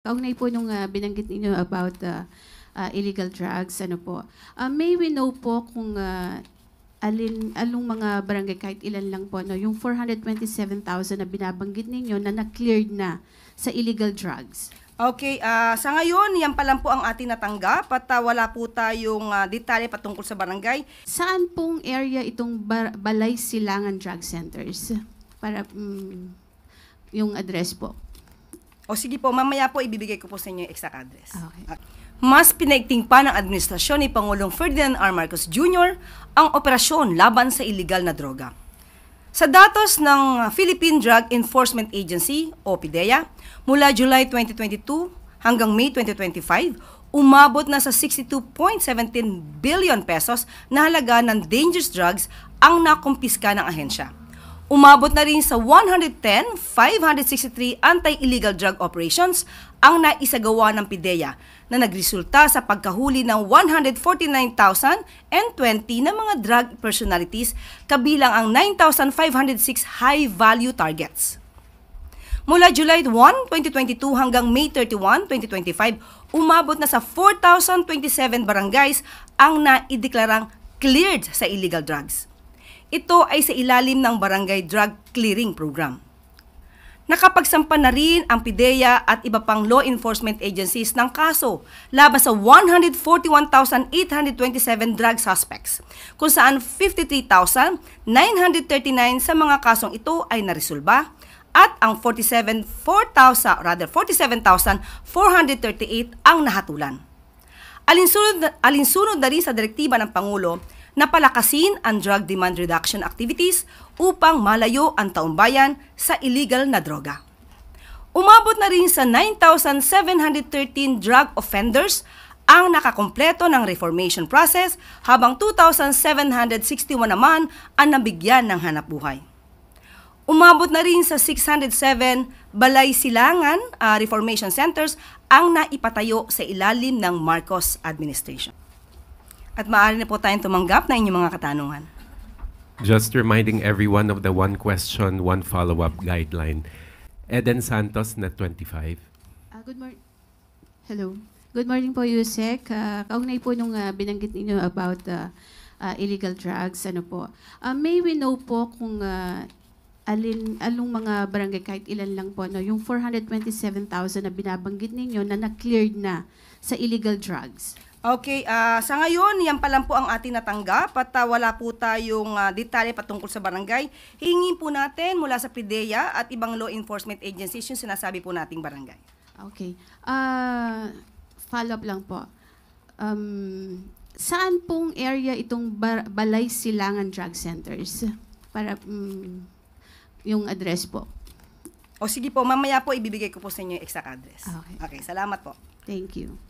Kaugnay po nung binanggit ninyo about illegal drugs, ano po. May we know po kung anong mga barangay, kahit ilan lang po, no, yung 427,000 na binabanggit ninyo na na-cleared na sa illegal drugs? Okay, sa ngayon, yan pa lang po ang ating natanggap at wala po tayong detalye patungkol sa barangay. Saan pong area itong Balay Silangan Drug Centers? Para yung address po. O sige po, mamaya po ibibigay ko po sa inyo yung exact address. Okay. Mas pinaigting pa ng administrasyon ni Pangulong Ferdinand R. Marcos Jr. ang operasyon laban sa iligal na droga. Sa datos ng Philippine Drug Enforcement Agency o PDEA, mula July 2022 hanggang May 2025, umabot na sa 62.17 billion pesos na halaga ng dangerous drugs ang nakumpiska ng ahensya. Umabot na rin sa 110,563 anti-illegal drug operations ang naisagawa ng PDEA na nagresulta sa pagkahuli ng 149,020 na mga drug personalities kabilang ang 9,506 high-value targets. Mula July 1, 2022 hanggang May 31, 2025, umabot na sa 4,027 barangays ang naideklarang cleared sa illegal drugs. Ito ay sa ilalim ng Barangay Drug Clearing Program. Nakapagsampa na rin ang PDEA at iba pang law enforcement agencies ng kaso laban sa 141,827 drug suspects, kung saan 53,939 sa mga kasong ito ay naresolba at ang 47,438 ang nahatulan. Alinsunod na rin sa direktiba ng Pangulo na palakasin ang drug demand reduction activities upang malayo ang taumbayan sa illegal na droga. Umabot na rin sa 9,713 drug offenders ang nakakompleto ng reformation process habang 2,761 naman ang nabigyan ng hanapbuhay. Umabot na rin sa 607 Balay Silangan Reformation Centers ang naipatayo sa ilalim ng Marcos administration. At maaari na po tayong tumanggap na inyong mga katanungan. Just reminding everyone of the one question, one follow-up guideline. Eden Santos, Net 25. Good morning. Hello. Good morning po, Yusek. Kaugnay po nung binanggit ninyo about illegal drugs, ano po. May we know po kung anong mga barangay, kahit ilan lang po, no, yung 427,000 na binabanggit ninyo na na-cleared na sa illegal drugs? Okay, sa ngayon, yan pa lang po ang ating natanggap at wala po tayong detalye patungkol sa barangay. Hingin po natin mula sa PDEA at ibang law enforcement agencies yung sinasabi po nating barangay. Okay. Follow-up lang po. Saan pong area itong Balay Silangan Drug Centers? Para yung address po. O sige po, mamaya po ibibigay ko po sa inyo yung exact address. Okay. Okay, salamat po. Thank you.